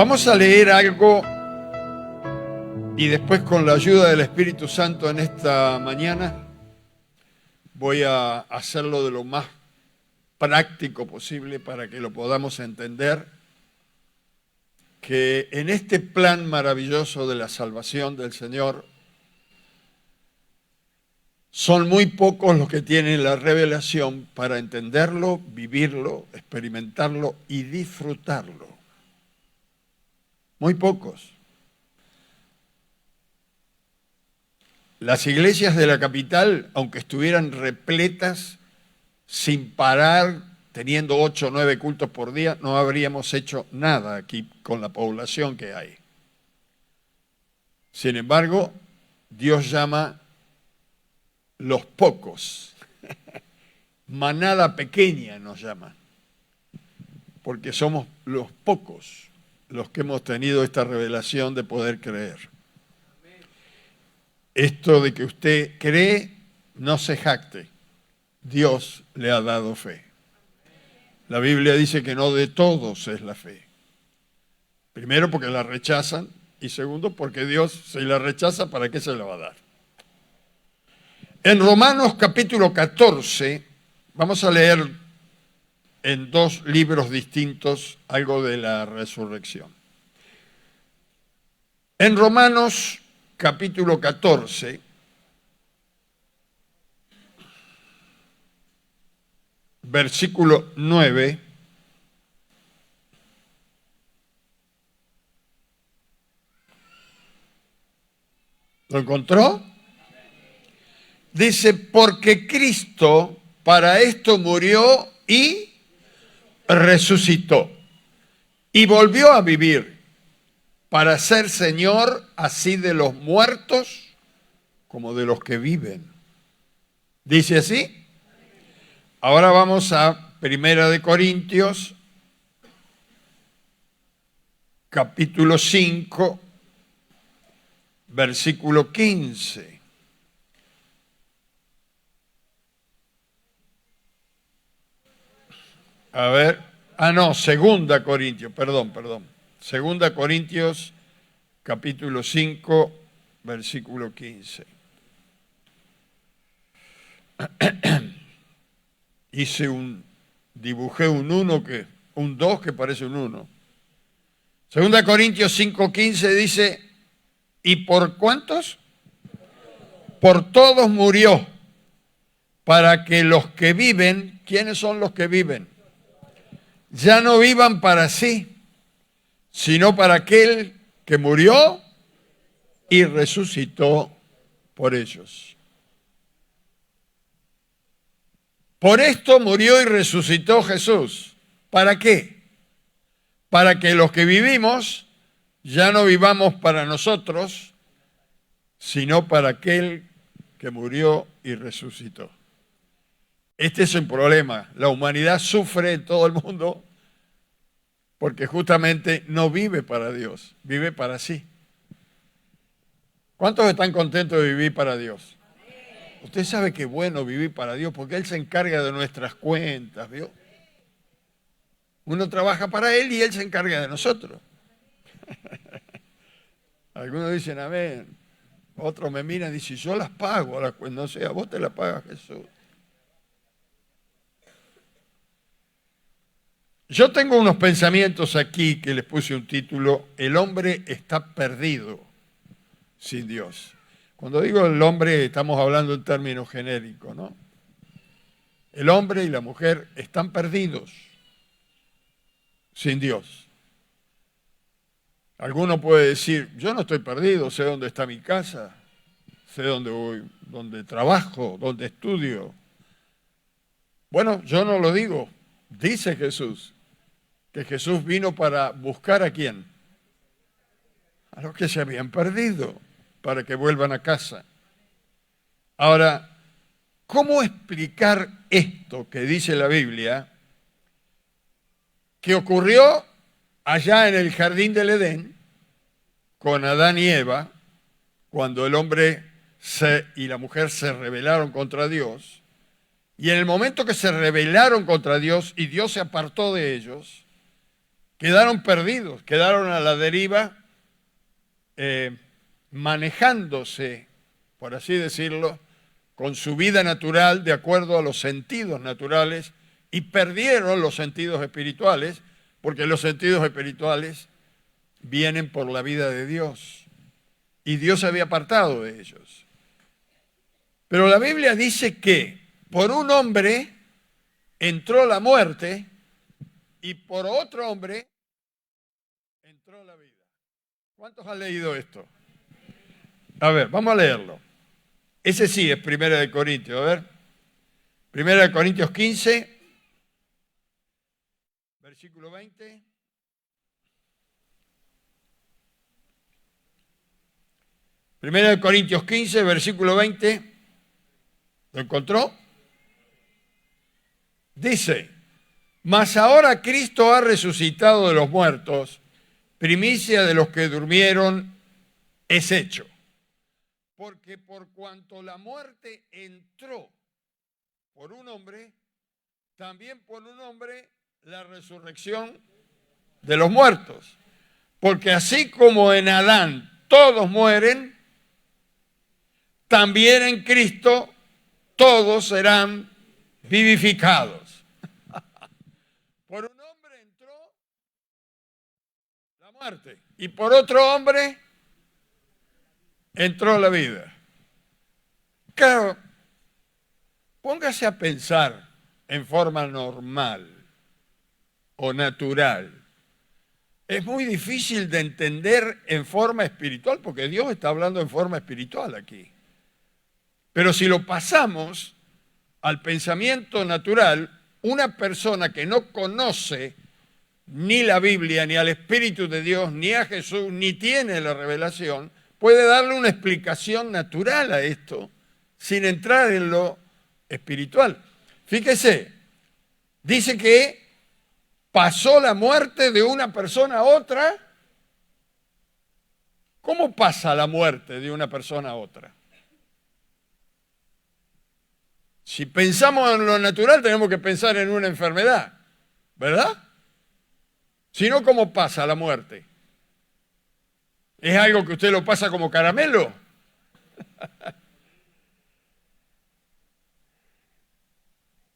Vamos a leer algo y después, con la ayuda del Espíritu Santo en esta mañana, voy a hacerlo de lo más práctico posible para que lo podamos entender, que en este plan maravilloso de la salvación del Señor son muy pocos los que tienen la revelación para entenderlo, vivirlo, experimentarlo y disfrutarlo. Muy pocos. Las iglesias de la capital, aunque estuvieran repletas, sin parar, teniendo 8 o 9 cultos por día, no habríamos hecho nada aquí con la población que hay. Sin embargo, Dios llama los pocos. Manada pequeña nos llama, porque somos los pocos los que hemos tenido esta revelación de poder creer. Esto de que usted cree, no se jacte. Dios le ha dado fe. La Biblia dice que no de todos es la fe. Primero, porque la rechazan, y segundo, porque Dios, si la rechaza, ¿para qué se la va a dar? En Romanos capítulo 14, vamos a leer en 2 libros distintos algo de la resurrección. En Romanos capítulo 14, versículo 9, ¿lo encontró? Dice, porque Cristo para esto murió y resucitó y volvió a vivir para ser Señor así de los muertos como de los que viven. ¿Dice así? Ahora vamos a 1 Corintios, capítulo 5, versículo 15. A ver, 2 Corintios, perdón. 2 Corintios, capítulo 5, versículo 15. Dibujé un 2 que parece un 1. 2 Corintios 5, 15 dice, ¿y por cuántos? Por todos murió, para que los que viven, ¿quiénes son los que viven? Ya no vivan para sí, sino para aquel que murió y resucitó por ellos. Por esto murió y resucitó Jesús. ¿Para qué? Para que los que vivimos ya no vivamos para nosotros, sino para aquel que murió y resucitó. Este es el problema. La humanidad sufre en todo el mundo porque justamente no vive para Dios, vive para sí. ¿Cuántos están contentos de vivir para Dios? Usted sabe que es bueno vivir para Dios porque Él se encarga de nuestras cuentas, ¿vio? Uno trabaja para Él y Él se encarga de nosotros. Algunos dicen amén. Otros me miran y dicen, yo las pago a las cuentas. No sé, a vos te las paga Jesús. Yo tengo unos pensamientos aquí que les puse un título, el hombre está perdido sin Dios. Cuando digo el hombre, estamos hablando en términos genéricos, ¿no? El hombre y la mujer están perdidos sin Dios. Alguno puede decir, yo no estoy perdido, sé dónde está mi casa, sé dónde voy, dónde trabajo, dónde estudio. Bueno, yo no lo digo, dice Jesús, que Jesús vino para buscar ¿a quién? A los que se habían perdido, para que vuelvan a casa. Ahora, ¿cómo explicar esto que dice la Biblia, que ocurrió allá en el jardín del Edén, con Adán y Eva, cuando el hombre y la mujer se rebelaron contra Dios, y en el momento que se rebelaron contra Dios y Dios se apartó de ellos, quedaron perdidos, quedaron a la deriva, manejándose, por así decirlo, con su vida natural de acuerdo a los sentidos naturales y perdieron los sentidos espirituales, porque los sentidos espirituales vienen por la vida de Dios y Dios se había apartado de ellos. Pero la Biblia dice que por un hombre entró la muerte y por otro hombre entró la vida. ¿Cuántos han leído esto? A ver, vamos a leerlo. Ese sí es 1 de Corintios, a ver. 1 de Corintios 15, versículo 20. 1 de Corintios 15, versículo 20. ¿Lo encontró? Dice, mas ahora Cristo ha resucitado de los muertos, primicia de los que durmieron es hecho. Porque por cuanto la muerte entró por un hombre, también por un hombre la resurrección de los muertos. Porque así como en Adán todos mueren, también en Cristo todos serán vivificados. Por un hombre entró la muerte y por otro hombre entró la vida. Claro, póngase a pensar en forma normal o natural. Es muy difícil de entender en forma espiritual, porque Dios está hablando en forma espiritual aquí. Pero si lo pasamos al pensamiento natural, una persona que no conoce ni la Biblia, ni al Espíritu de Dios, ni a Jesús, ni tiene la revelación, puede darle una explicación natural a esto, sin entrar en lo espiritual. Fíjese, dice que pasó la muerte de una persona a otra. ¿Cómo pasa la muerte de una persona a otra? Si pensamos en lo natural, tenemos que pensar en una enfermedad, ¿verdad? Si no, ¿cómo pasa la muerte? ¿Es algo que usted lo pasa como caramelo?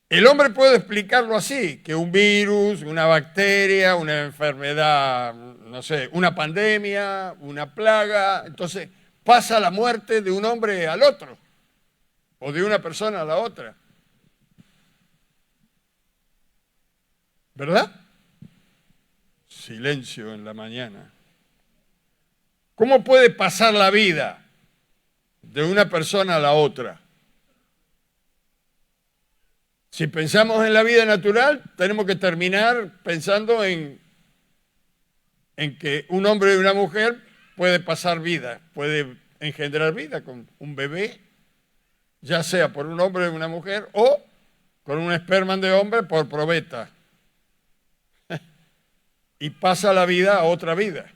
El hombre puede explicarlo así, que un virus, una bacteria, una enfermedad, no sé, una pandemia, una plaga, entonces pasa la muerte de un hombre al otro, o de una persona a la otra. ¿Verdad? Silencio en la mañana. ¿Cómo puede pasar la vida de una persona a la otra? Si pensamos en la vida natural, tenemos que terminar pensando en que un hombre y una mujer puede pasar vida, puede engendrar vida con un bebé, ya sea por un hombre y una mujer o con un esperma de hombre por probeta. Y pasa la vida a otra vida.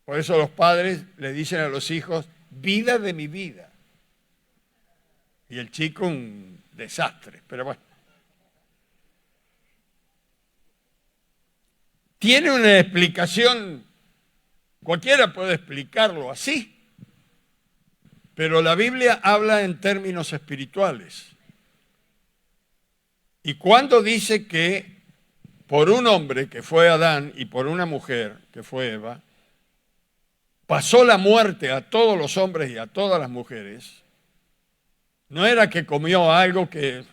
Por eso los padres le dicen a los hijos, vida de mi vida. Y el chico un desastre, pero bueno. Tiene una explicación, cualquiera puede explicarlo así, pero la Biblia habla en términos espirituales. Y cuando dice que por un hombre que fue Adán y por una mujer que fue Eva, pasó la muerte a todos los hombres y a todas las mujeres, no era que comió algo que,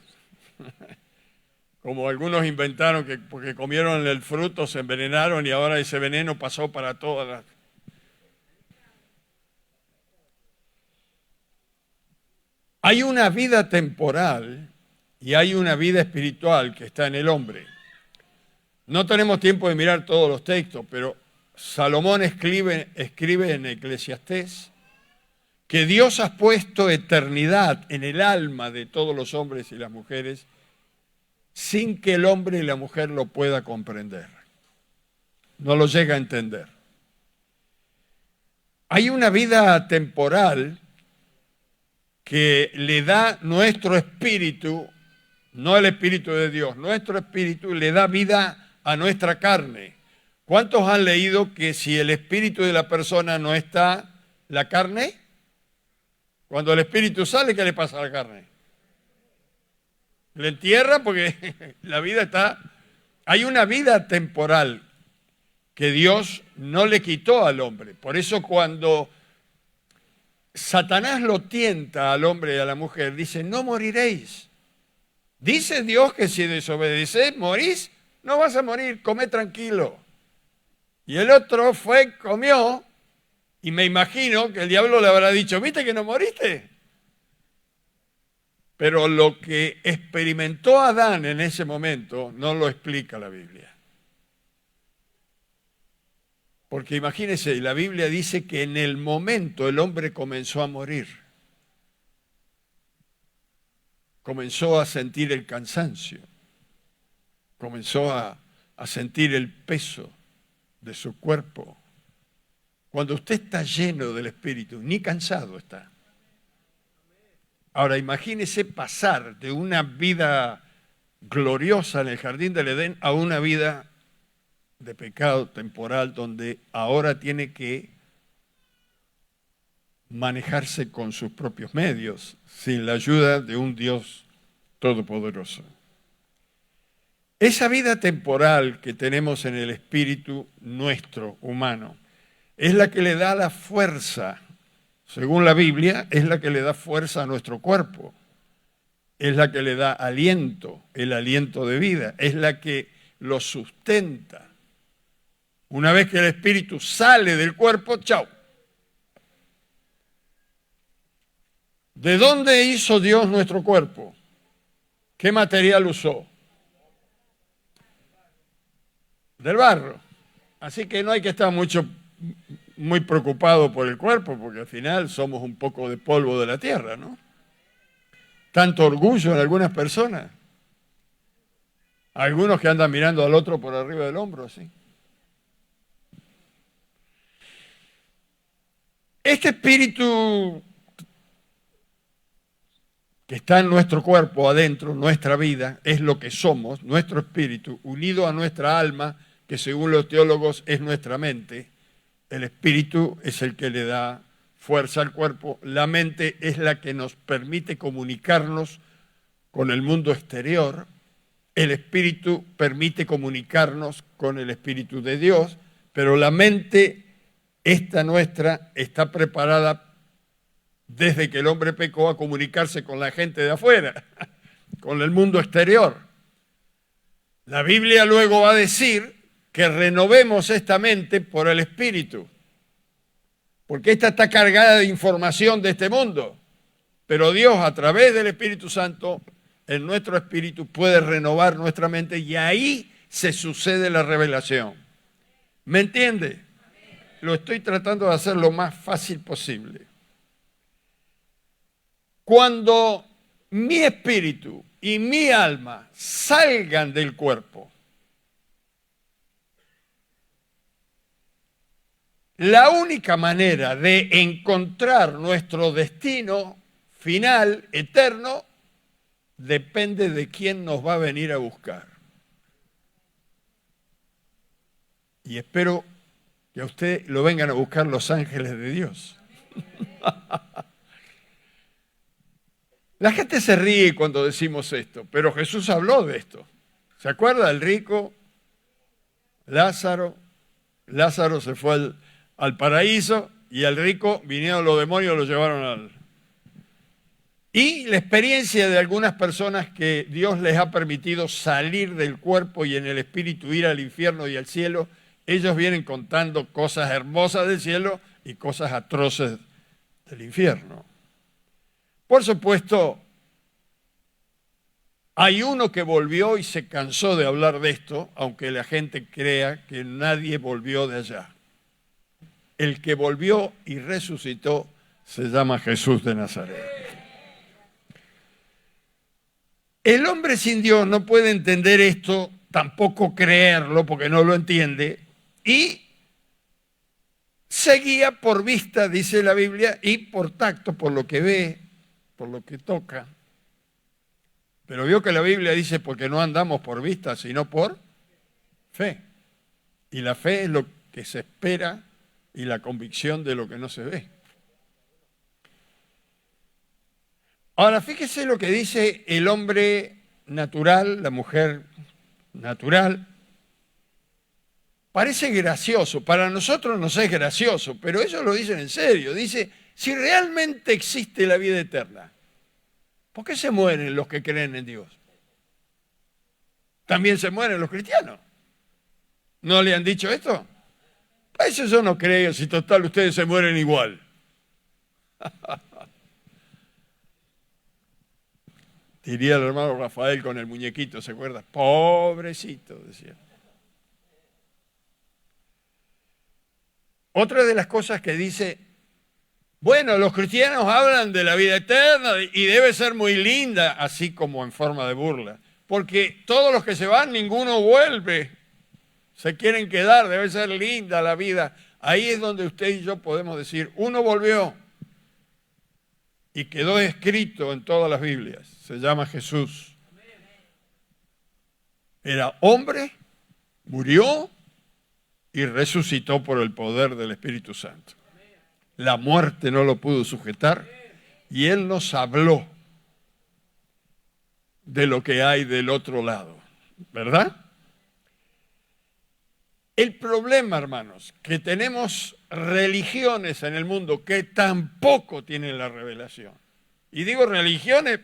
como algunos inventaron, que porque comieron el fruto se envenenaron y ahora ese veneno pasó para todas las... Hay una vida temporal y hay una vida espiritual que está en el hombre. No tenemos tiempo de mirar todos los textos, pero Salomón escribe en Eclesiastés que Dios ha puesto eternidad en el alma de todos los hombres y las mujeres sin que el hombre y la mujer lo pueda comprender. No lo llega a entender. Hay una vida temporal que le da nuestro espíritu, no el espíritu de Dios, nuestro espíritu le da vida a nuestra carne. ¿Cuántos han leído que si el espíritu de la persona no está, la carne? Cuando el espíritu sale, ¿qué le pasa a la carne? Le entierra porque la vida está... Hay una vida temporal que Dios no le quitó al hombre. Por eso cuando Satanás lo tienta al hombre y a la mujer, dice, no moriréis. Dice Dios que si desobedeces, morís, no vas a morir, come tranquilo. Y el otro fue, comió, y me imagino que el diablo le habrá dicho, ¿viste que no moriste? Pero lo que experimentó Adán en ese momento no lo explica la Biblia. Porque imagínense, la Biblia dice que en el momento el hombre comenzó a morir. Comenzó a sentir el cansancio. Comenzó a sentir el peso de su cuerpo. Cuando usted está lleno del Espíritu, ni cansado está. Ahora imagínese pasar de una vida gloriosa en el jardín del Edén a una vida de pecado temporal donde ahora tiene que manejarse con sus propios medios, sin la ayuda de un Dios todopoderoso. Esa vida temporal que tenemos en el espíritu nuestro, humano, es la que le da la fuerza, según la Biblia, es la que le da fuerza a nuestro cuerpo, es la que le da aliento, el aliento de vida, es la que lo sustenta. Una vez que el espíritu sale del cuerpo, chao. ¿De dónde hizo Dios nuestro cuerpo? ¿Qué material usó? Del barro. Así que no hay que estar muy preocupado por el cuerpo, porque al final somos un poco de polvo de la tierra, ¿no? Tanto orgullo en algunas personas. Algunos que andan mirando al otro por arriba del hombro, así. Este espíritu que está en nuestro cuerpo, adentro, nuestra vida, es lo que somos, nuestro espíritu, unido a nuestra alma, que según los teólogos es nuestra mente. El espíritu es el que le da fuerza al cuerpo. La mente es la que nos permite comunicarnos con el mundo exterior. El espíritu permite comunicarnos con el Espíritu de Dios, pero la mente, esta nuestra, está preparada desde que el hombre pecó a comunicarse con la gente de afuera, con el mundo exterior. La Biblia luego va a decir que renovemos esta mente por el Espíritu, porque esta está cargada de información de este mundo, pero Dios a través del Espíritu Santo en nuestro espíritu puede renovar nuestra mente y ahí se sucede la revelación. ¿Me entiende? Lo estoy tratando de hacer lo más fácil posible. Cuando mi espíritu y mi alma salgan del cuerpo, la única manera de encontrar nuestro destino final, eterno, depende de quién nos va a venir a buscar. Y espero que a usted lo vengan a buscar los ángeles de Dios. La gente se ríe cuando decimos esto, pero Jesús habló de esto. ¿Se acuerda? El rico, Lázaro se fue al paraíso y al rico vinieron los demonios y lo llevaron al... Y la experiencia de algunas personas que Dios les ha permitido salir del cuerpo y en el espíritu ir al infierno y al cielo, ellos vienen contando cosas hermosas del cielo y cosas atroces del infierno. Por supuesto, hay uno que volvió y se cansó de hablar de esto, aunque la gente crea que nadie volvió de allá. El que volvió y resucitó se llama Jesús de Nazaret. El hombre sin Dios no puede entender esto, tampoco creerlo porque no lo entiende, y se guía por vista, dice la Biblia, y por tacto, por lo que ve, por lo que toca. Pero vio que la Biblia dice porque no andamos por vista, sino por Fe. Y la fe es lo que se espera y la convicción de lo que no se ve. Ahora, fíjese lo que dice el hombre natural, la mujer natural. Parece gracioso, para nosotros nos es gracioso, pero ellos lo dicen en serio. Dice, si realmente existe la vida eterna, ¿por qué se mueren los que creen en Dios? También se mueren los cristianos. ¿No le han dicho esto? A eso yo no creo, si total ustedes se mueren igual. Diría el hermano Rafael con el muñequito, ¿se acuerda? Pobrecito, decía. Otra de las cosas que dice, bueno, los cristianos hablan de la vida eterna y debe ser muy linda, así como en forma de burla, porque todos los que se van, ninguno vuelve, se quieren quedar, debe ser linda la vida. Ahí es donde usted y yo podemos decir, uno volvió y quedó escrito en todas las Biblias, se llama Jesús. Era hombre, murió y resucitó por el poder del Espíritu Santo. La muerte no lo pudo sujetar y Él nos habló de lo que hay del otro lado, ¿verdad? El problema, hermanos, que tenemos religiones en el mundo que tampoco tienen la revelación. Y digo religiones,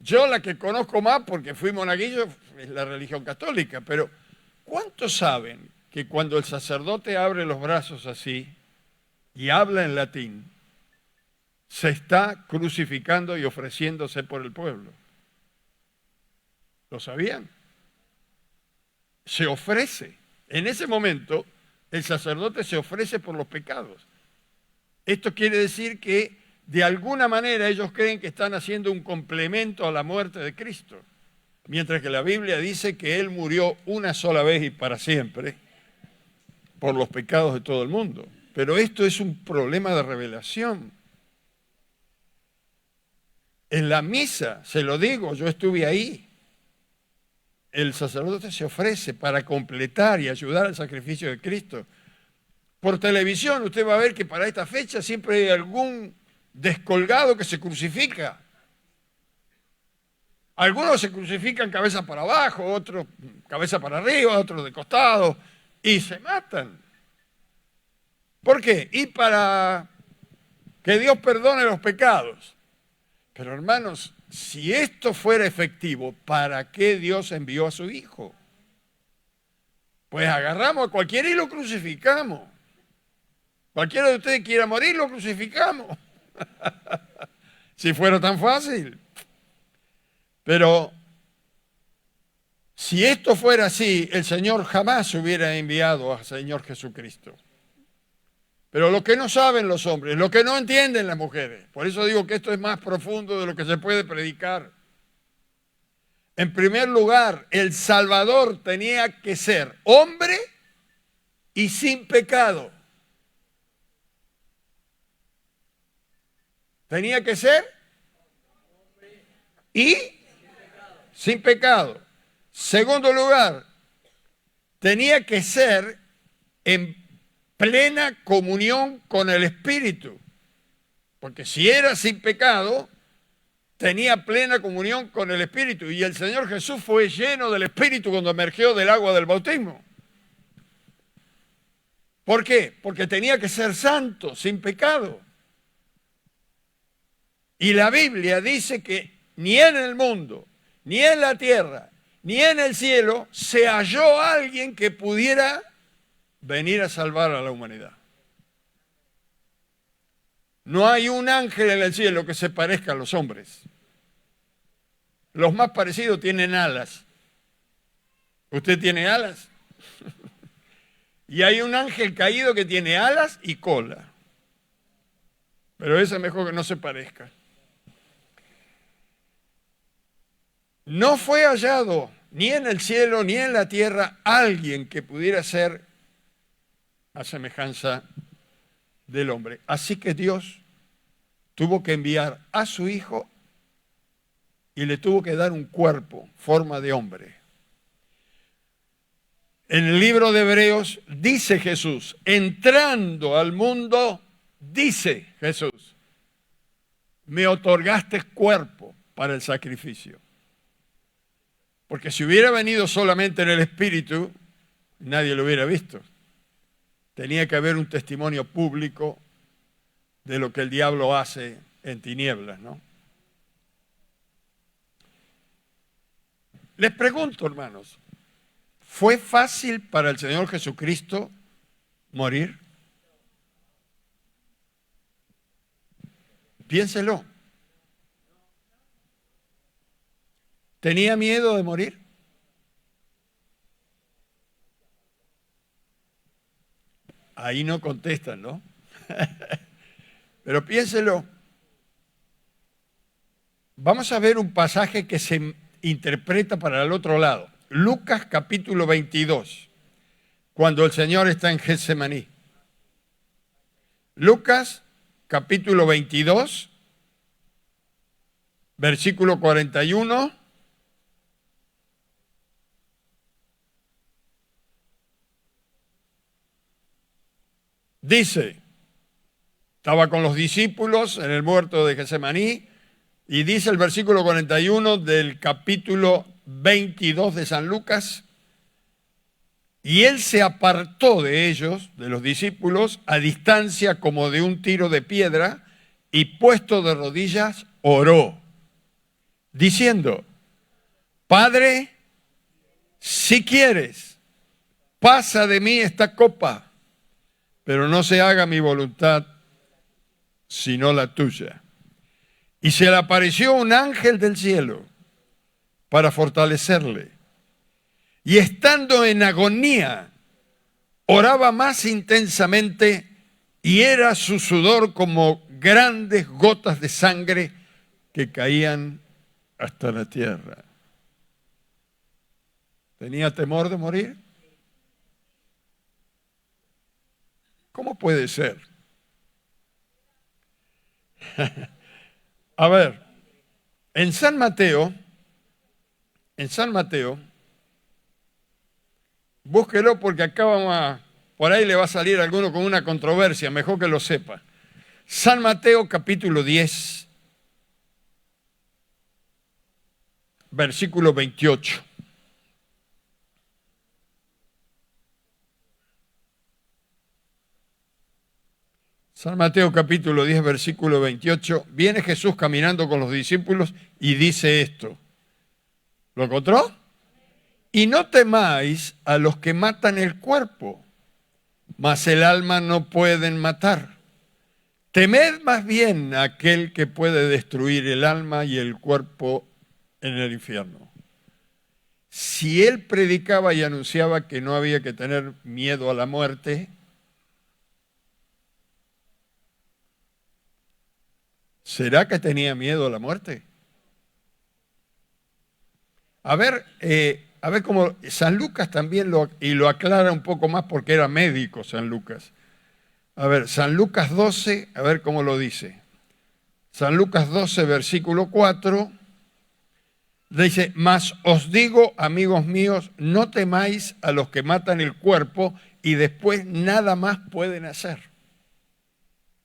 yo la que conozco más porque fui monaguillo es la religión católica, pero ¿cuántos saben que cuando el sacerdote abre los brazos así y habla en latín, se está crucificando y ofreciéndose por el pueblo? ¿Lo sabían? Se ofrece. En ese momento, el sacerdote se ofrece por los pecados. Esto quiere decir que, de alguna manera, ellos creen que están haciendo un complemento a la muerte de Cristo, mientras que la Biblia dice que Él murió una sola vez y para siempre por los pecados de todo el mundo. Pero esto es un problema de revelación. En la misa, se lo digo, yo estuve ahí. El sacerdote se ofrece para completar y ayudar al sacrificio de Cristo. Por televisión usted va a ver que para esta fecha siempre hay algún descolgado que se crucifica. Algunos se crucifican cabeza para abajo, otros cabeza para arriba, otros de costado, y se matan. ¿Por qué? Y para que Dios perdone los pecados. Pero hermanos, si esto fuera efectivo, ¿para qué Dios envió a su Hijo? Pues agarramos a cualquiera y lo crucificamos. Cualquiera de ustedes quiera morir, lo crucificamos. Si fuera tan fácil. Pero si esto fuera así, el Señor jamás hubiera enviado al Señor Jesucristo. Pero lo que no saben los hombres, lo que no entienden las mujeres, por eso digo que esto es más profundo de lo que se puede predicar. En primer lugar, el Salvador tenía que ser hombre y sin pecado. Tenía que ser y sin pecado. Segundo lugar, tenía que ser en plena comunión con el Espíritu. Porque si era sin pecado, tenía plena comunión con el Espíritu. Y el Señor Jesús fue lleno del Espíritu cuando emergió del agua del bautismo. ¿Por qué? Porque tenía que ser santo, sin pecado. Y la Biblia dice que ni en el mundo, ni en la tierra, ni en el cielo se halló alguien que pudiera venir a salvar a la humanidad. No hay un ángel en el cielo que se parezca a los hombres. Los más parecidos tienen alas. ¿Usted tiene alas? Y hay un ángel caído que tiene alas y cola. Pero ese es mejor que no se parezca. No fue hallado ni en el cielo ni en la tierra alguien que pudiera ser a semejanza del hombre. Así que Dios tuvo que enviar a su Hijo y le tuvo que dar un cuerpo, forma de hombre. En el libro de Hebreos dice Jesús, entrando al mundo, dice Jesús, me otorgaste cuerpo para el sacrificio. Porque si hubiera venido solamente en el Espíritu, nadie lo hubiera visto. Tenía que haber un testimonio público de lo que el diablo hace en tinieblas, ¿no? Les pregunto, hermanos, ¿fue fácil para el Señor Jesucristo morir? Piénselo. ¿Tenía miedo de morir? Ahí no contestan, ¿no? Pero piénselo. Vamos a ver un pasaje que se interpreta para el otro lado. Lucas capítulo 22, cuando el Señor está en Getsemaní. Lucas capítulo 22, versículo 41. Dice, estaba con los discípulos en el huerto de Getsemaní, y dice el versículo 41 del capítulo 22 de San Lucas, y él se apartó de ellos, de los discípulos, a distancia como de un tiro de piedra, y puesto de rodillas, oró, diciendo, Padre, si quieres, pasa de mí esta copa, pero no se haga mi voluntad, sino la tuya. Y se le apareció un ángel del cielo para fortalecerle. Y estando en agonía, oraba más intensamente y era su sudor como grandes gotas de sangre que caían hasta la tierra. ¿Tenía temor de morir? ¿Cómo puede ser? A ver, en San Mateo, búsquelo porque acá por ahí le va a salir alguno con una controversia, mejor que lo sepa. San Mateo capítulo 10, versículo 28. San Mateo capítulo 10, versículo 28, viene Jesús caminando con los discípulos y dice esto. ¿Lo encontró? Y no temáis a los que matan el cuerpo, mas el alma no pueden matar. Temed más bien a aquel que puede destruir el alma y el cuerpo en el infierno. Si él predicaba y anunciaba que no había que tener miedo a la muerte, ¿será que tenía miedo a la muerte? A ver cómo San Lucas también lo aclara un poco más porque era médico San Lucas. A ver, San Lucas 12, a ver cómo lo dice. San Lucas 12, versículo 4, dice, mas os digo, amigos míos, no temáis a los que matan el cuerpo y después nada más pueden hacer.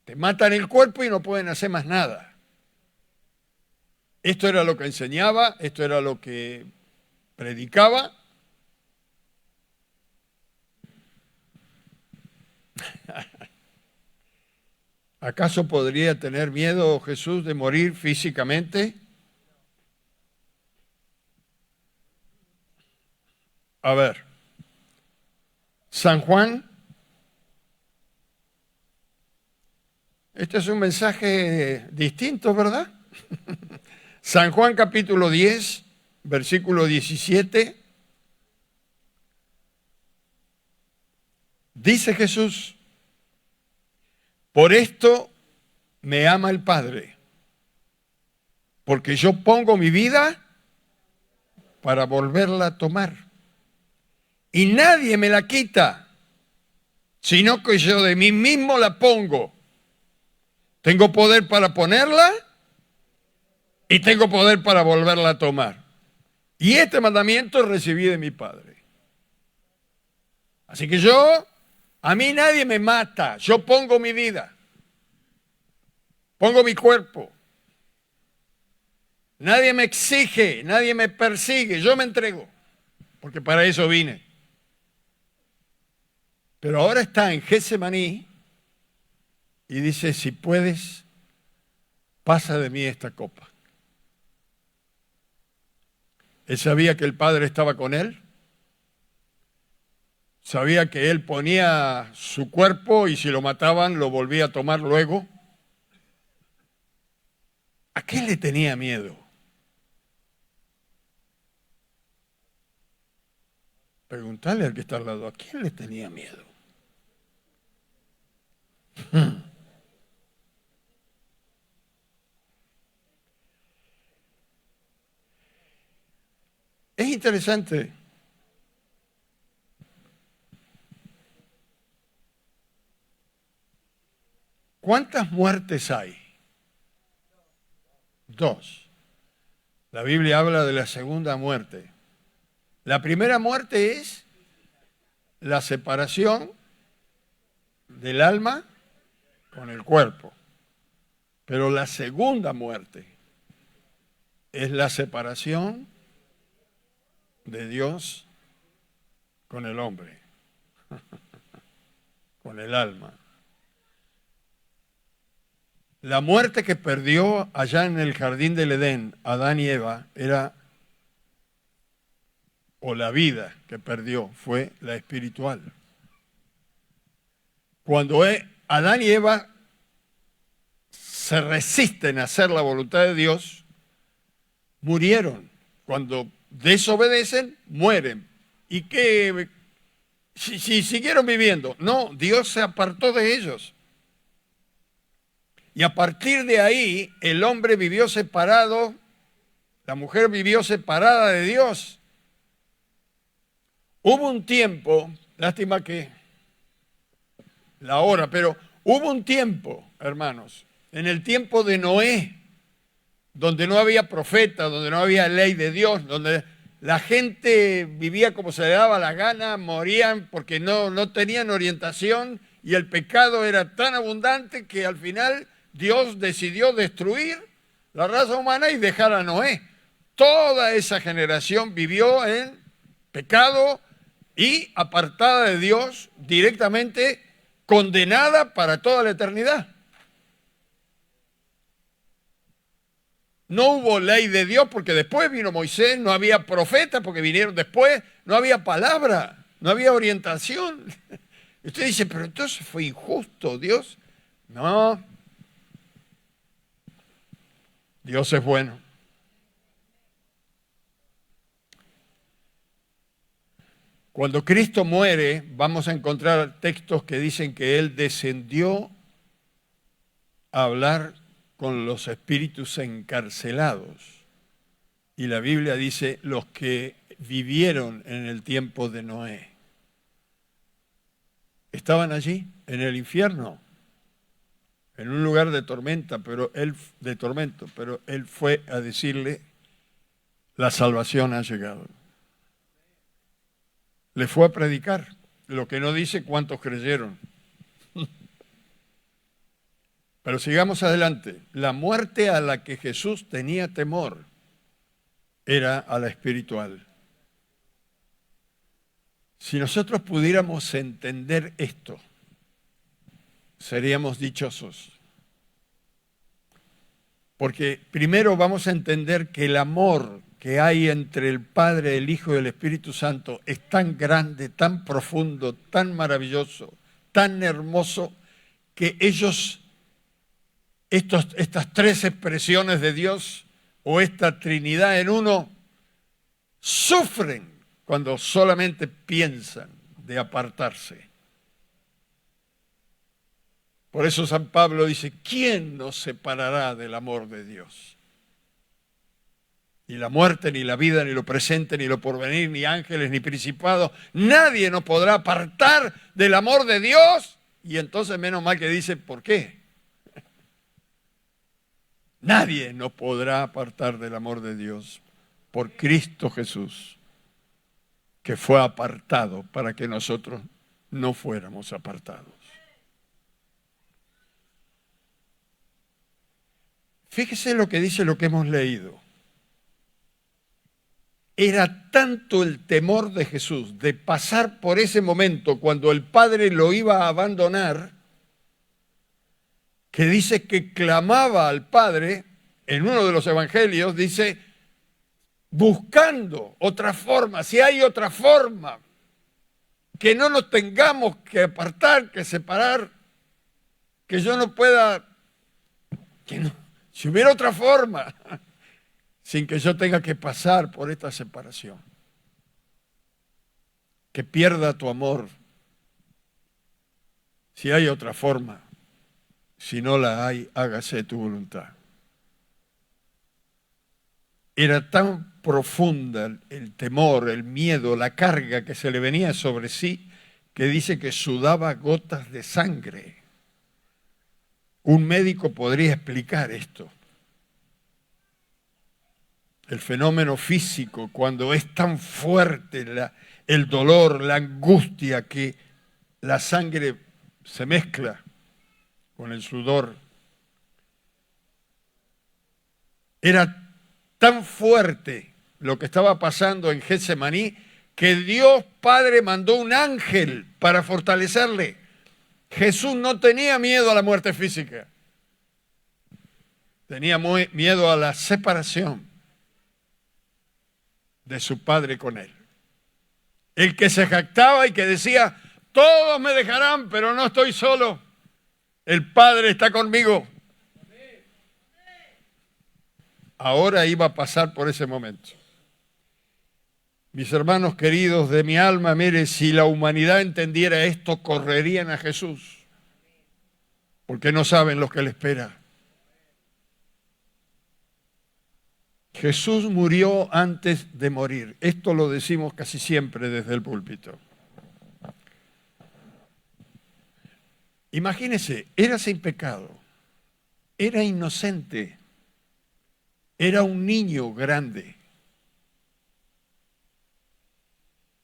Te matan el cuerpo y no pueden hacer más nada. Esto era lo que enseñaba, esto era lo que predicaba. ¿Acaso podría tener miedo Jesús de morir físicamente? A ver, San Juan. Este es un mensaje distinto, ¿verdad? San Juan capítulo 10, versículo 17. Dice Jesús, por esto me ama el Padre, porque yo pongo mi vida para volverla a tomar. Y nadie me la quita, sino que yo de mí mismo la pongo. Tengo poder para ponerla y tengo poder para volverla a tomar. Y este mandamiento recibí de mi Padre. Así que a mí nadie me mata, yo pongo mi vida, pongo mi cuerpo. Nadie me exige, nadie me persigue, yo me entrego, porque para eso vine. Pero ahora está en Getsemaní y dice, si puedes, pasa de mí esta copa. Él sabía que el Padre estaba con él, sabía que él ponía su cuerpo y si lo mataban lo volvía a tomar luego. ¿A qué le tenía miedo? Preguntarle al que está al lado, ¿a quién le tenía miedo? Es interesante. ¿Cuántas muertes hay? 2. La Biblia habla de la segunda muerte. La primera muerte es la separación del alma con el cuerpo. Pero la segunda muerte es la separación de Dios con el hombre, con el alma. La muerte que perdió allá en el jardín del Edén Adán y Eva o la vida que perdió fue la espiritual. Cuando Adán y Eva se resisten a hacer la voluntad de Dios, murieron. Cuando desobedecen, mueren. ¿Y qué? Si siguieron viviendo. No, Dios se apartó de ellos. Y a partir de ahí, el hombre vivió separado, la mujer vivió separada de Dios. Hubo un tiempo, lástima que la hora, pero hubo un tiempo, hermanos, en el tiempo de Noé, donde no había profeta, donde no había ley de Dios, donde la gente vivía como se le daba la gana, morían porque no tenían orientación y el pecado era tan abundante que al final Dios decidió destruir la raza humana y dejar a Noé. Toda esa generación vivió en pecado y apartada de Dios, directamente condenada para toda la eternidad. No hubo ley de Dios porque después vino Moisés, no había profetas porque vinieron después, no había palabra, no había orientación. Y usted dice, pero entonces fue injusto Dios. No, Dios es bueno. Cuando Cristo muere, vamos a encontrar textos que dicen que Él descendió a hablar con los espíritus encarcelados. Y la Biblia dice los que vivieron en el tiempo de Noé. Estaban allí, en el infierno, en un lugar de tormenta, pero él fue a decirle, la salvación ha llegado. Le fue a predicar, lo que no dice cuántos creyeron. Pero sigamos adelante. La muerte a la que Jesús tenía temor era a la espiritual. Si nosotros pudiéramos entender esto, seríamos dichosos. Porque primero vamos a entender que el amor que hay entre el Padre, el Hijo y el Espíritu Santo es tan grande, tan profundo, tan maravilloso, tan hermoso, que estas tres expresiones de Dios o esta Trinidad en uno sufren cuando solamente piensan de apartarse. Por eso San Pablo dice, ¿quién nos separará del amor de Dios? Ni la muerte, ni la vida, ni lo presente, ni lo porvenir, ni ángeles, ni principados. Nadie nos podrá apartar del amor de Dios. Y entonces menos mal que dice, ¿por qué? Nadie nos podrá apartar del amor de Dios por Cristo Jesús, que fue apartado para que nosotros no fuéramos apartados. Fíjese lo que dice lo que hemos leído. Era tanto el temor de Jesús de pasar por ese momento cuando el Padre lo iba a abandonar, que dice que clamaba al Padre, en uno de los evangelios dice, buscando otra forma, si hay otra forma, que no nos tengamos que apartar, que separar, que yo no pueda, que no, si hubiera otra forma, sin que yo tenga que pasar por esta separación, que pierda tu amor, si hay otra forma, si no la hay, hágase tu voluntad. Era tan profunda el temor, el miedo, la carga que se le venía sobre sí, que dice que sudaba gotas de sangre. Un médico podría explicar esto. El fenómeno físico, cuando es tan fuerte el dolor, la angustia, que la sangre se mezcla con el sudor. Era tan fuerte lo que estaba pasando en Getsemaní que Dios Padre mandó un ángel para fortalecerle. Jesús no tenía miedo a la muerte física. Tenía miedo a la separación de su Padre con él. El que se jactaba y que decía, todos me dejarán, pero no estoy solo. El Padre está conmigo. Ahora iba a pasar por ese momento. Mis hermanos queridos de mi alma, mire, si la humanidad entendiera esto, correrían a Jesús, porque no saben lo que le espera. Jesús murió antes de morir. Esto lo decimos casi siempre desde el púlpito. Imagínese, era sin pecado, era inocente, era un niño grande.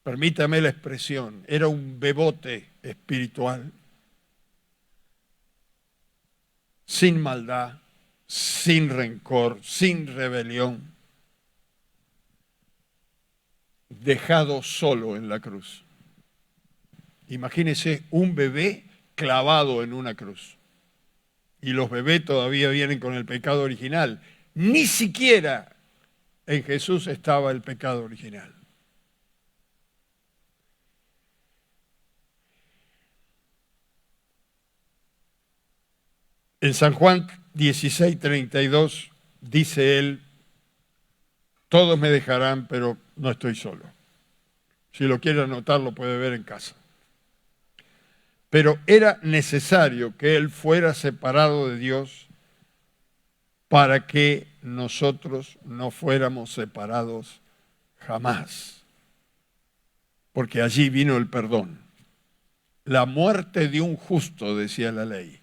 Permítame la expresión, era un bebote espiritual, sin maldad, sin rencor, sin rebelión, dejado solo en la cruz. Imagínese un bebé clavado en una cruz. Y los bebés todavía vienen con el pecado original. Ni siquiera en Jesús estaba el pecado original. En San Juan 16:32 dice él, todos me dejarán, pero no estoy solo. Si lo quiere anotar, lo puede ver en casa. Pero era necesario que él fuera separado de Dios para que nosotros no fuéramos separados jamás. Porque allí vino el perdón. La muerte de un justo, decía la ley.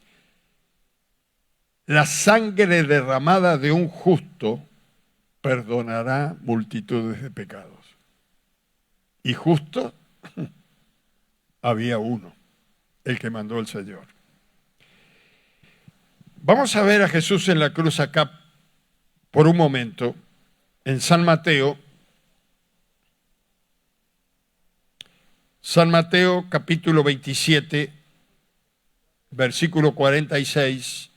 La sangre derramada de un justo perdonará multitudes de pecados. Y justo había uno, el que mandó el Señor. Vamos a ver a Jesús en la cruz acá por un momento, en San Mateo capítulo 27, versículo 46.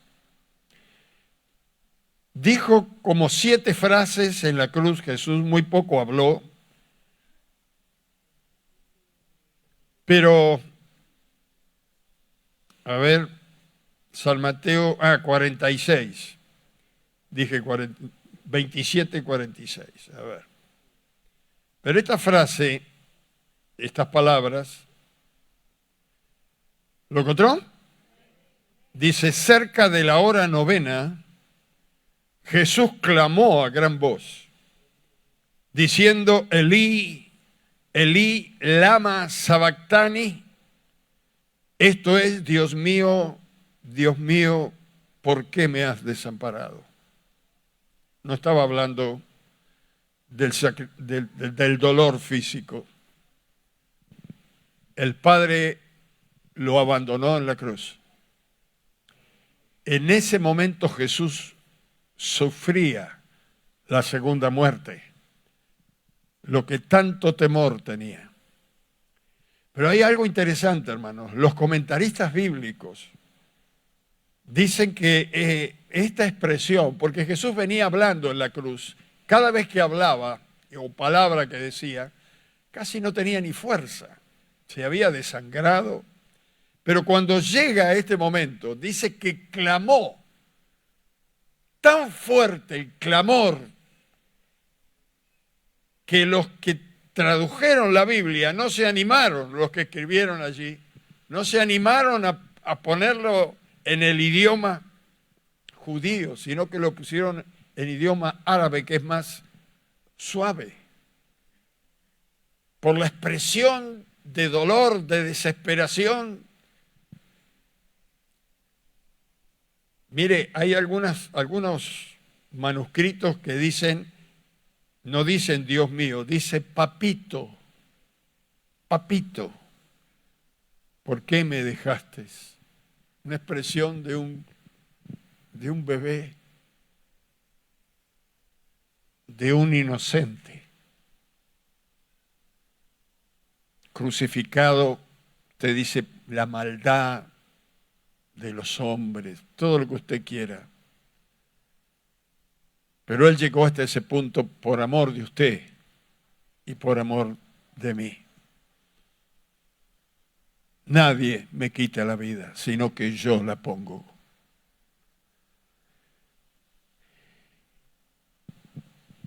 Dijo como 7 frases en la cruz Jesús, muy poco habló, pero, a ver, San Mateo, 46, dije 27, 46, a ver. Pero esta frase, estas palabras, ¿lo encontró? Dice, cerca de la hora novena, Jesús clamó a gran voz, diciendo, Elí, Elí, lama sabactani. Esto es, Dios mío, ¿por qué me has desamparado? No estaba hablando del dolor físico. El Padre lo abandonó en la cruz. En ese momento Jesús sufría la segunda muerte, lo que tanto temor tenía. Pero hay algo interesante, hermanos. Los comentaristas bíblicos dicen que esta expresión, porque Jesús venía hablando en la cruz, cada vez que hablaba, o palabra que decía, casi no tenía ni fuerza, se había desangrado. Pero cuando llega a este momento, dice que clamó, tan fuerte el clamor, que los que tradujeron la Biblia no se animaron, los que escribieron allí, no se animaron a ponerlo en el idioma judío, sino que lo pusieron en idioma árabe, que es más suave. Por la expresión de dolor, de desesperación. Mire, hay algunos manuscritos que dicen, no dicen Dios mío, dice papito, papito, ¿por qué me dejaste? Una expresión de un bebé, de un inocente. Crucificado, te dice la maldad de los hombres, todo lo que usted quiera. Pero Él llegó hasta ese punto por amor de usted y por amor de mí. Nadie me quita la vida, sino que yo la pongo.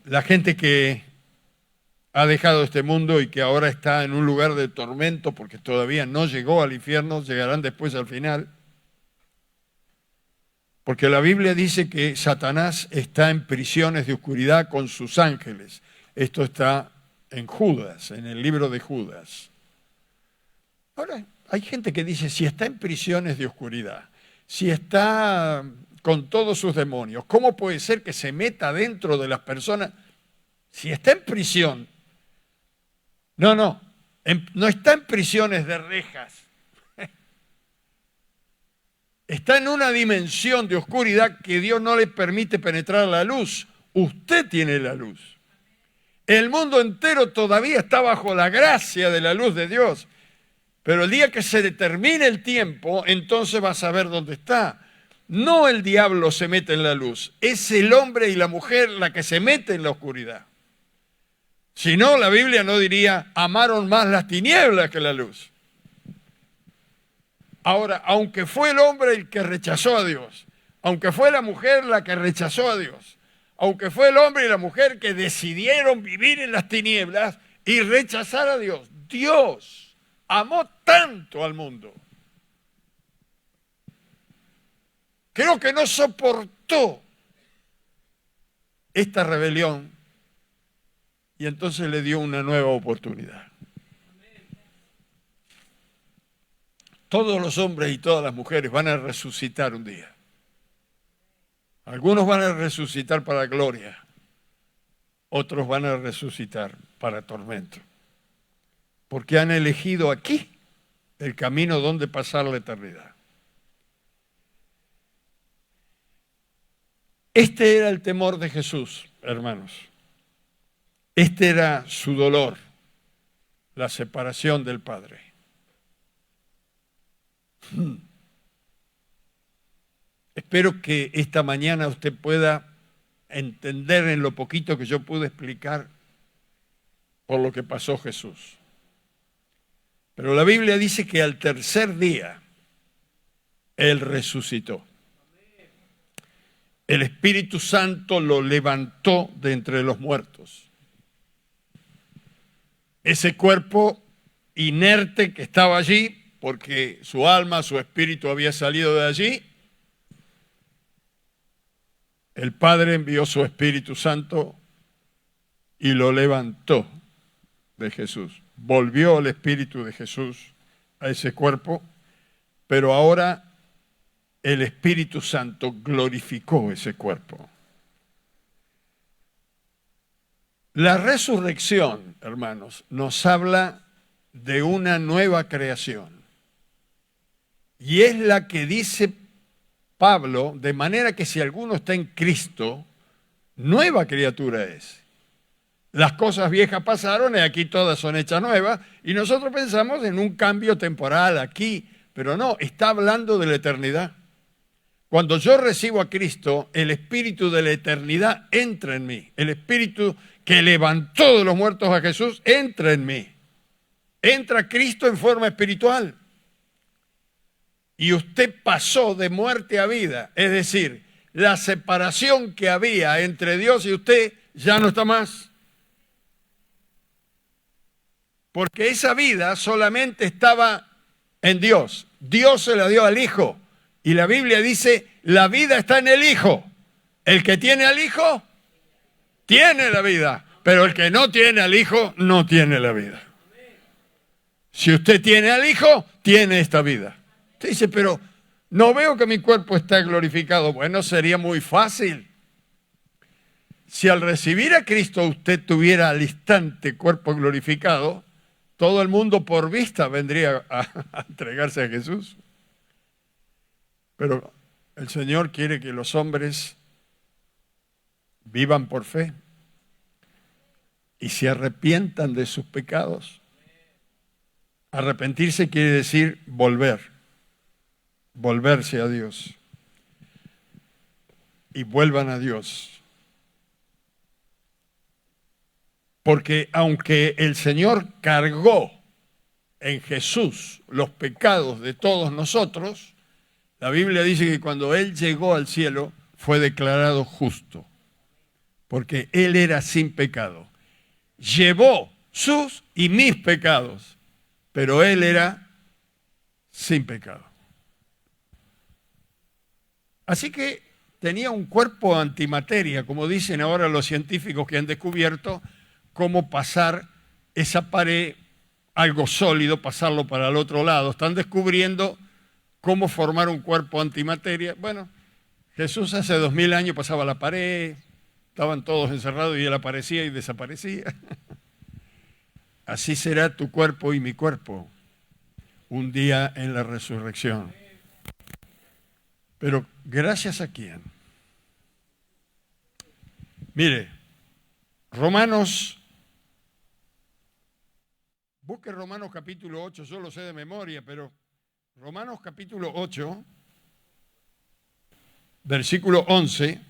La gente que ha dejado este mundo y que ahora está en un lugar de tormento porque todavía no llegó al infierno, llegarán después al final. Porque la Biblia dice que Satanás está en prisiones de oscuridad con sus ángeles. Esto está en Judas, en el libro de Judas. Ahora, hay gente que dice, si está en prisiones de oscuridad, si está con todos sus demonios, ¿cómo puede ser que se meta dentro de las personas? Si está en prisión, no está en prisiones de rejas. Está en una dimensión de oscuridad que Dios no le permite penetrar la luz. Usted tiene la luz. El mundo entero todavía está bajo la gracia de la luz de Dios. Pero el día que se determine el tiempo, entonces va a saber dónde está. No el diablo se mete en la luz, es el hombre y la mujer la que se mete en la oscuridad. Si no, la Biblia no diría, amaron más las tinieblas que la luz. Ahora, aunque fue el hombre el que rechazó a Dios, aunque fue la mujer la que rechazó a Dios, aunque fue el hombre y la mujer que decidieron vivir en las tinieblas y rechazar a Dios, Dios amó tanto al mundo. Creo que no soportó esta rebelión y entonces le dio una nueva oportunidad. Todos los hombres y todas las mujeres van a resucitar un día. Algunos van a resucitar para gloria, otros van a resucitar para tormento, porque han elegido aquí el camino donde pasar la eternidad. Este era el temor de Jesús, hermanos. Este era su dolor, la separación del Padre. Espero que esta mañana usted pueda entender en lo poquito que yo pude explicar por lo que pasó Jesús. Pero la Biblia dice que al tercer día Él resucitó. El Espíritu Santo lo levantó de entre los muertos. Ese cuerpo inerte que estaba allí, porque su alma, su espíritu había salido de allí, el Padre envió su Espíritu Santo y lo levantó de Jesús. Volvió el Espíritu de Jesús a ese cuerpo, pero ahora el Espíritu Santo glorificó ese cuerpo. La resurrección, hermanos, nos habla de una nueva creación. Y es la que dice Pablo, de manera que si alguno está en Cristo, nueva criatura es. Las cosas viejas pasaron y aquí todas son hechas nuevas, y nosotros pensamos en un cambio temporal aquí, pero no, está hablando de la eternidad. Cuando yo recibo a Cristo, el Espíritu de la eternidad entra en mí. El Espíritu que levantó de los muertos a Jesús entra en mí. Entra Cristo en forma espiritual. Y usted pasó de muerte a vida. Es decir, la separación que había entre Dios y usted ya no está más. Porque esa vida solamente estaba en Dios. Dios se la dio al Hijo. Y la Biblia dice, la vida está en el Hijo. El que tiene al Hijo, tiene la vida. Pero el que no tiene al Hijo, no tiene la vida. Si usted tiene al Hijo, tiene esta vida. Usted dice, pero no veo que mi cuerpo está glorificado. Bueno, sería muy fácil. Si al recibir a Cristo usted tuviera al instante cuerpo glorificado, todo el mundo por vista vendría a entregarse a Jesús. Pero el Señor quiere que los hombres vivan por fe y se arrepientan de sus pecados. Arrepentirse quiere decir volverse a Dios. Y vuelvan a Dios. Porque aunque el Señor cargó en Jesús los pecados de todos nosotros, la Biblia dice que cuando Él llegó al cielo fue declarado justo, porque Él era sin pecado. Llevó sus y mis pecados, pero Él era sin pecado. Así que tenía un cuerpo antimateria, como dicen ahora los científicos que han descubierto cómo pasar esa pared, algo sólido, pasarlo para el otro lado. Están descubriendo cómo formar un cuerpo antimateria. Bueno, Jesús hace 2000 años pasaba la pared, estaban todos encerrados y Él aparecía y desaparecía. Así será tu cuerpo y mi cuerpo un día en la resurrección. Pero ¿gracias a quién? Mire, busque Romanos capítulo 8, yo lo sé de memoria, pero Romanos capítulo 8, versículo 11,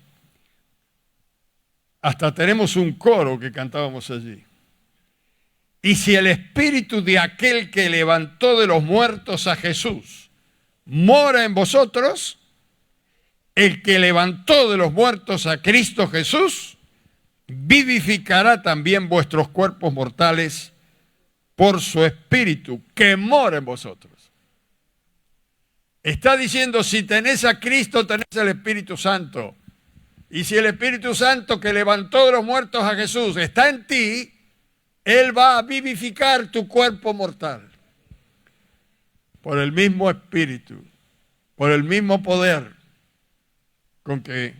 hasta tenemos un coro que cantábamos allí. Y si el espíritu de aquel que levantó de los muertos a Jesús mora en vosotros, el que levantó de los muertos a Cristo Jesús, vivificará también vuestros cuerpos mortales por su espíritu que mora en vosotros. Está diciendo, si tenés a Cristo, tenés el Espíritu Santo. Y si el Espíritu Santo que levantó de los muertos a Jesús está en ti, Él va a vivificar tu cuerpo mortal. Por el mismo Espíritu, por el mismo poder con que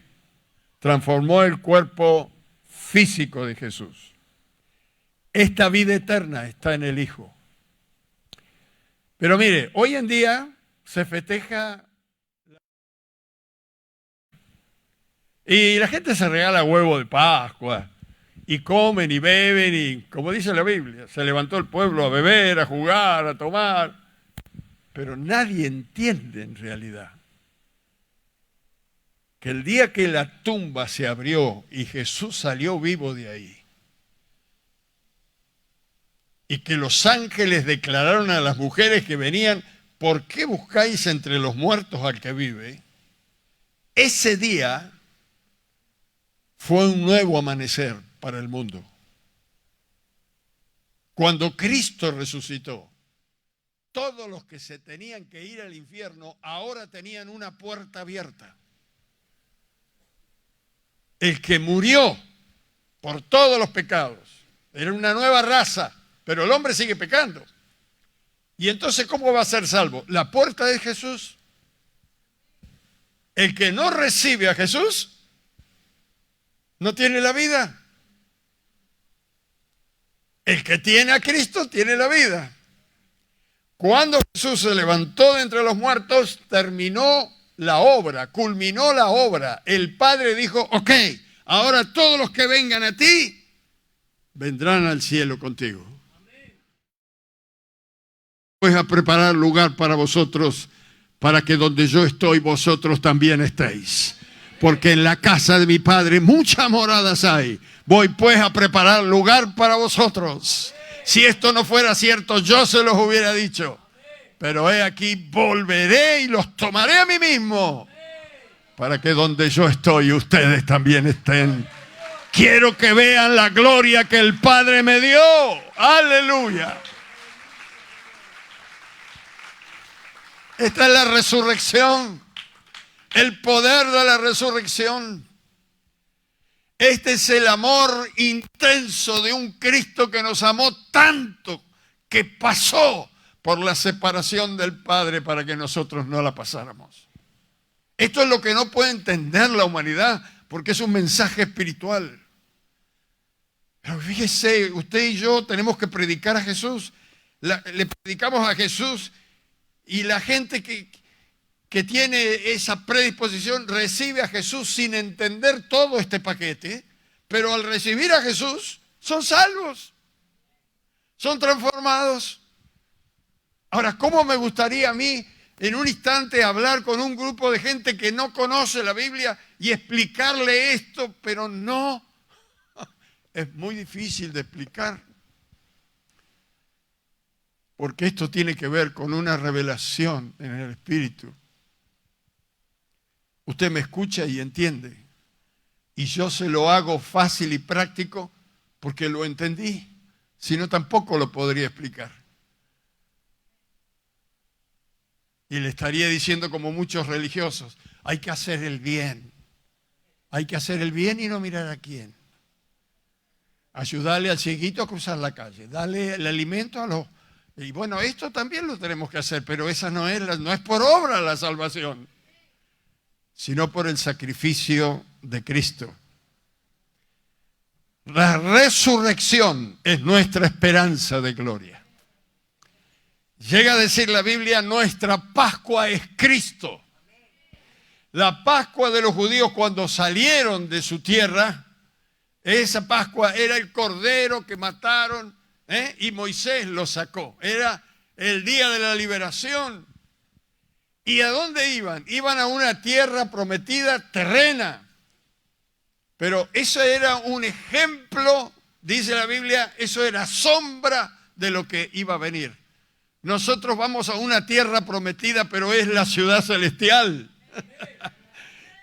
transformó el cuerpo físico de Jesús. Esta vida eterna está en el Hijo. Pero mire, hoy en día se festeja y la gente se regala huevo de Pascua y comen y beben y, como dice la Biblia, se levantó el pueblo a beber, a jugar, a tomar, pero nadie entiende en realidad que el día que la tumba se abrió y Jesús salió vivo de ahí, y que los ángeles declararon a las mujeres que venían, ¿por qué buscáis entre los muertos al que vive? Ese día fue un nuevo amanecer para el mundo. Cuando Cristo resucitó, todos los que se tenían que ir al infierno ahora tenían una puerta abierta. El que murió por todos los pecados era una nueva raza, pero el hombre sigue pecando. Y entonces, ¿cómo va a ser salvo? La puerta es Jesús. El que no recibe a Jesús no tiene la vida. El que tiene a Cristo tiene la vida. Cuando Jesús se levantó de entre los muertos, terminó la obra, culminó la obra. El Padre dijo, ok, ahora todos los que vengan a ti, vendrán al cielo contigo. Pues a preparar lugar para vosotros, para que donde yo estoy, vosotros también estéis. Porque en la casa de mi Padre muchas moradas hay. Voy pues a preparar lugar para vosotros. Si esto no fuera cierto, yo se los hubiera dicho. Pero he aquí, volveré y los tomaré a mí mismo, para que donde yo estoy, ustedes también estén. Quiero que vean la gloria que el Padre me dio. ¡Aleluya! Esta es la resurrección, el poder de la resurrección. Este es el amor intenso de un Cristo que nos amó tanto que pasó por la separación del Padre para que nosotros no la pasáramos. Esto es lo que no puede entender la humanidad porque es un mensaje espiritual. Pero fíjese, usted y yo tenemos que predicar a Jesús. Le predicamos a Jesús. Y la gente que tiene esa predisposición recibe a Jesús sin entender todo este paquete, pero al recibir a Jesús son salvos, son transformados. Ahora, ¿cómo me gustaría a mí en un instante hablar con un grupo de gente que no conoce la Biblia y explicarle esto? Pero no, es muy difícil de explicar. Porque esto tiene que ver con una revelación en el Espíritu. Usted me escucha y entiende. Y yo se lo hago fácil y práctico porque lo entendí. Si no, tampoco lo podría explicar. Y le estaría diciendo como muchos religiosos, hay que hacer el bien. Hay que hacer el bien y no mirar a quién. Ayudarle al cieguito a cruzar la calle. Darle el alimento a los... Y bueno, esto también lo tenemos que hacer, pero esa no es por obra la salvación, sino por el sacrificio de Cristo. La resurrección es nuestra esperanza de gloria. Llega a decir la Biblia, nuestra Pascua es Cristo. La Pascua de los judíos cuando salieron de su tierra, esa Pascua era el cordero que mataron, y Moisés lo sacó. Era el día de la liberación. ¿Y a dónde iban? Iban a una tierra prometida terrena. Pero eso era un ejemplo, dice la Biblia, eso era sombra de lo que iba a venir. Nosotros vamos a una tierra prometida, pero es la ciudad celestial.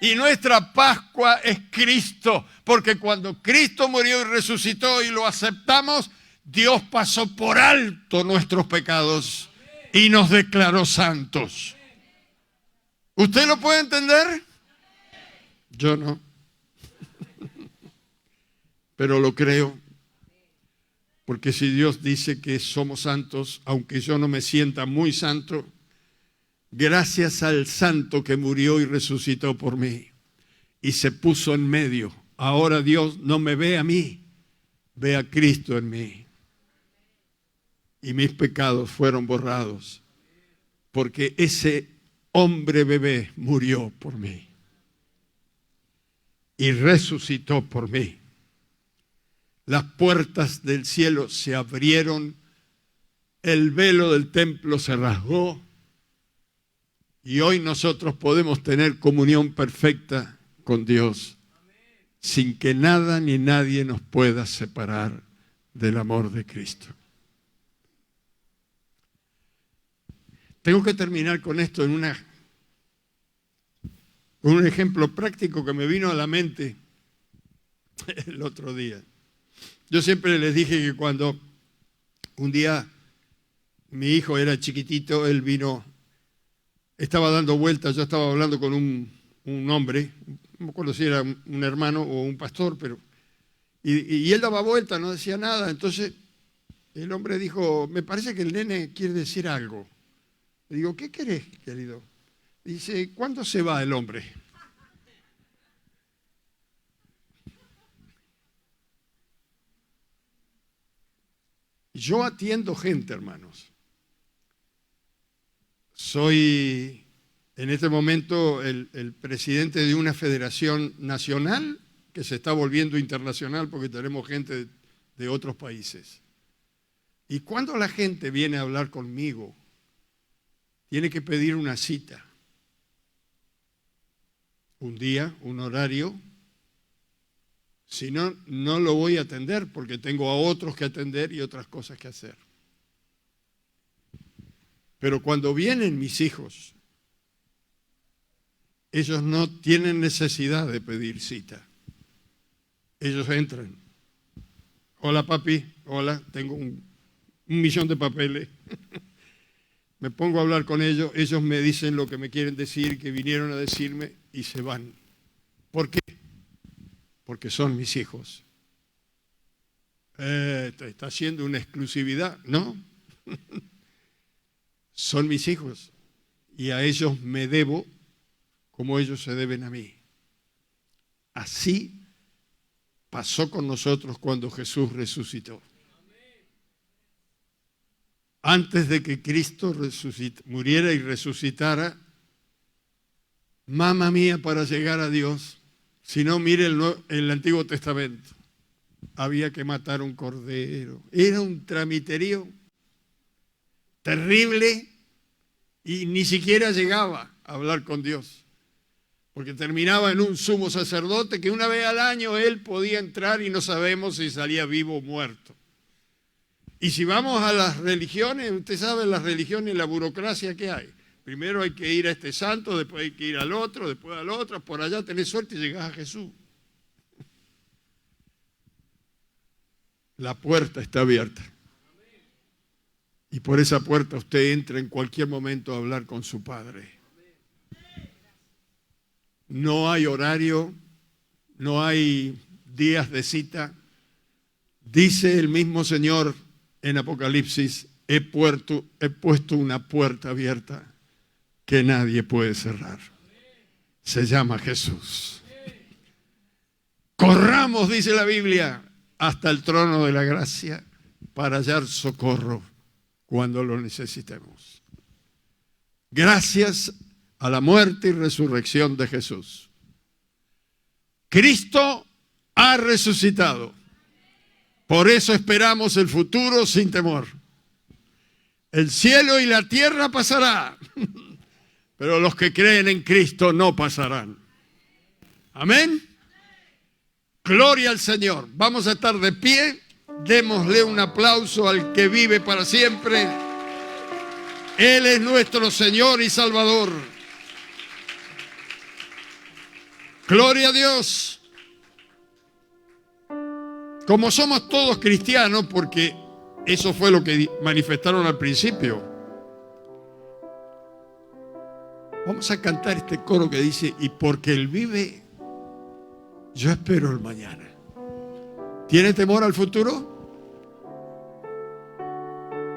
Y nuestra Pascua es Cristo, porque cuando Cristo murió y resucitó y lo aceptamos, Dios pasó por alto nuestros pecados y nos declaró santos. ¿Usted lo puede entender? Yo no. Pero lo creo. Porque si Dios dice que somos santos, aunque yo no me sienta muy santo, gracias al santo que murió y resucitó por mí y se puso en medio, ahora Dios no me ve a mí, ve a Cristo en mí. Y mis pecados fueron borrados, porque ese hombre bebé murió por mí y resucitó por mí. Las puertas del cielo se abrieron, el velo del templo se rasgó y hoy nosotros podemos tener comunión perfecta con Dios sin que nada ni nadie nos pueda separar del amor de Cristo. Tengo que terminar con esto con un ejemplo práctico que me vino a la mente el otro día. Yo siempre les dije que cuando un día mi hijo era chiquitito, él vino, estaba dando vueltas, yo estaba hablando con un hombre, no me acuerdo si era un hermano o un pastor, pero y él daba vueltas, no decía nada. Entonces el hombre dijo, me parece que el nene quiere decir algo. Le digo, ¿qué querés, querido? Dice, ¿cuándo se va el hombre? Yo atiendo gente, hermanos. Soy en este momento el presidente de una federación nacional que se está volviendo internacional porque tenemos gente de otros países. Y cuando la gente viene a hablar conmigo, tiene que pedir una cita. Un día, un horario. Si no, no lo voy a atender porque tengo a otros que atender y otras cosas que hacer. Pero cuando vienen mis hijos, ellos no tienen necesidad de pedir cita. Ellos entran. Hola papi, hola, tengo un millón de papeles. Me pongo a hablar con ellos, ellos me dicen lo que me quieren decir, que vinieron a decirme y se van. ¿Por qué? Porque son mis hijos. ¿Está haciendo una exclusividad? No. Son mis hijos y a ellos me debo como ellos se deben a mí. Así pasó con nosotros cuando Jesús resucitó. Antes de que Cristo muriera y resucitara, mamma mía, para llegar a Dios, si no, mire el Antiguo Testamento, había que matar un cordero. Era un tramiterío terrible y ni siquiera llegaba a hablar con Dios, porque terminaba en un sumo sacerdote que una vez al año él podía entrar y no sabemos si salía vivo o muerto. Y si vamos a las religiones, usted sabe las religiones y la burocracia que hay. Primero hay que ir a este santo, después hay que ir al otro, después al otro, por allá tenés suerte y llegás a Jesús. La puerta está abierta. Y por esa puerta usted entra en cualquier momento a hablar con su Padre. No hay horario, no hay días de cita. Dice el mismo Señor en Apocalipsis, he puesto una puerta abierta que nadie puede cerrar. Se llama Jesús. Corramos, dice la Biblia, hasta el trono de la gracia para hallar socorro cuando lo necesitemos. Gracias a la muerte y resurrección de Jesús. Cristo ha resucitado. Por eso esperamos el futuro sin temor. El cielo y la tierra pasará, pero los que creen en Cristo no pasarán. Amén. Gloria al Señor. Vamos a estar de pie. Démosle un aplauso al que vive para siempre. Él es nuestro Señor y Salvador. Gloria a Dios. Como somos todos cristianos, porque eso fue lo que manifestaron al principio, vamos a cantar este coro que dice, y porque Él vive, yo espero el mañana. ¿Tiene temor al futuro?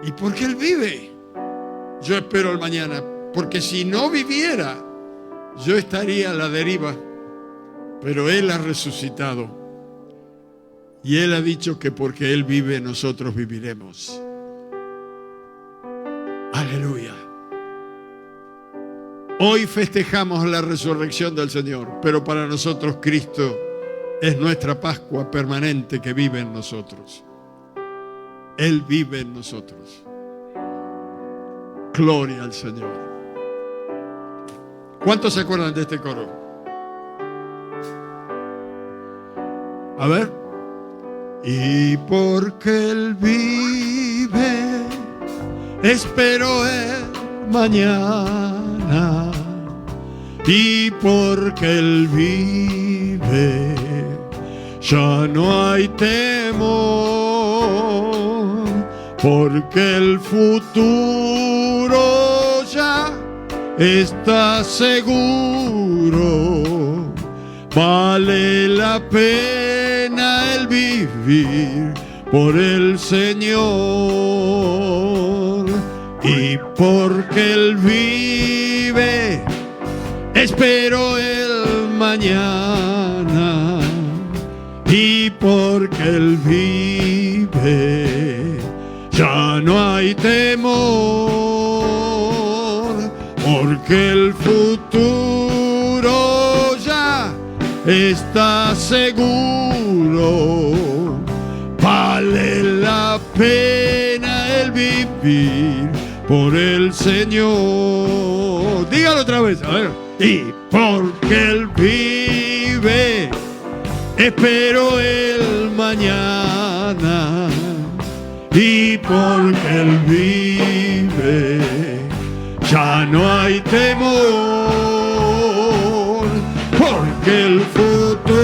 ¿Y porque Él vive? Yo espero el mañana. Porque si no viviera, yo estaría a la deriva. Pero Él ha resucitado. Y Él ha dicho que porque Él vive, nosotros viviremos. Aleluya. Hoy festejamos la resurrección del Señor, pero para nosotros Cristo es nuestra Pascua permanente que vive en nosotros. Él vive en nosotros. Gloria al Señor. ¿Cuántos se acuerdan de este coro? A ver. Y porque Él vive, espero el mañana. Y porque Él vive, ya no hay temor, porque el futuro ya está seguro. Vale la pena el vivir por el Señor. Y porque Él vive, espero el mañana. Y porque Él vive, ya no hay temor, porque el futuro ya está seguro. Vale la pena el vivir por el Señor. Dígalo otra vez, a ver. Y porque Él vive, espero el mañana. Y porque Él vive, ya no hay temor. Porque el futuro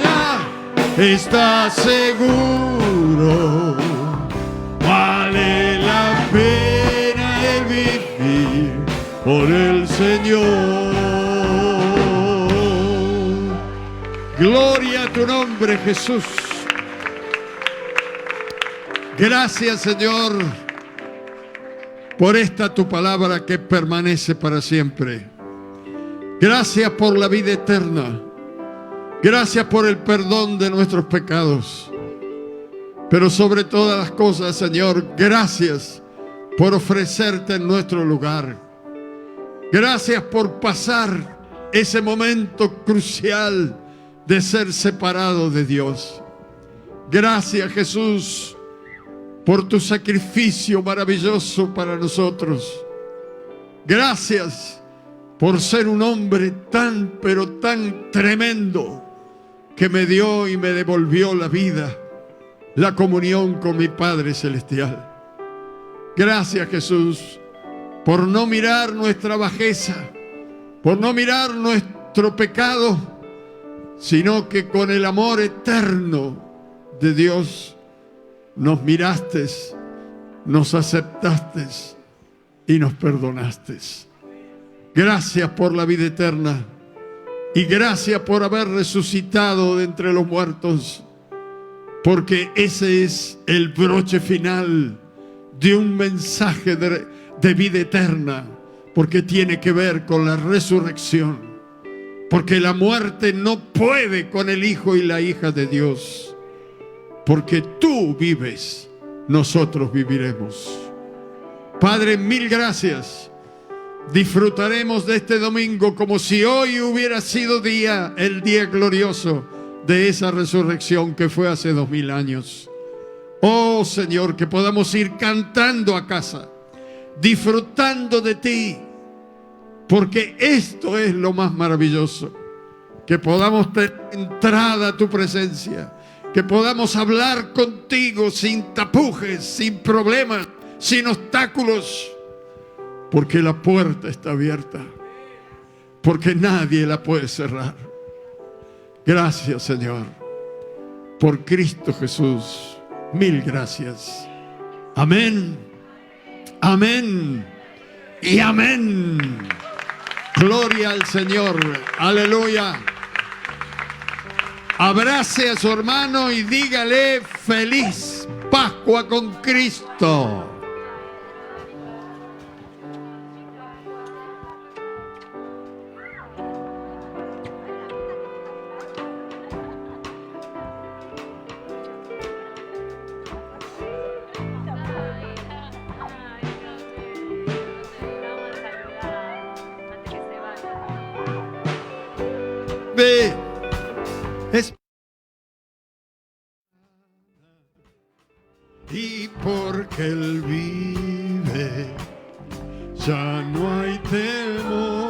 ya está seguro. Vale la pena el vivir por el Señor. Gloria a tu nombre, Jesús. Gracias, Señor, por esta tu palabra que permanece para siempre. Gracias por la vida eterna. Gracias por el perdón de nuestros pecados. Pero sobre todas las cosas, Señor, gracias por ofrecerte en nuestro lugar. Gracias por pasar ese momento crucial de ser separado de Dios. Gracias, Jesús, por tu sacrificio maravilloso para nosotros. Gracias por ser un hombre tan, pero tan tremendo, que me dio y me devolvió la vida, la comunión con mi Padre Celestial. Gracias, Jesús, por no mirar nuestra bajeza, por no mirar nuestro pecado, sino que con el amor eterno de Dios nos miraste, nos aceptaste y nos perdonaste. Gracias por la vida eterna y gracias por haber resucitado de entre los muertos, porque ese es el broche final de un mensaje de vida eterna, porque tiene que ver con la resurrección, porque la muerte no puede con el Hijo y la hija de Dios. Porque tú vives, nosotros viviremos. Padre, mil gracias. Disfrutaremos de este domingo como si hoy hubiera sido el día glorioso de esa resurrección que fue hace 2000 años. Oh Señor, que podamos ir cantando a casa, disfrutando de ti, porque esto es lo más maravilloso. Que podamos tener entrada a tu presencia, que podamos hablar contigo sin tapujes, sin problemas, sin obstáculos, porque la puerta está abierta, porque nadie la puede cerrar. Gracias, Señor, por Cristo Jesús. Mil gracias. Amén, amén y amén. Gloria al Señor. Aleluya. Abrace a su hermano y dígale feliz Pascua con Cristo. Ve. Y porque Él vive, ya no hay temor.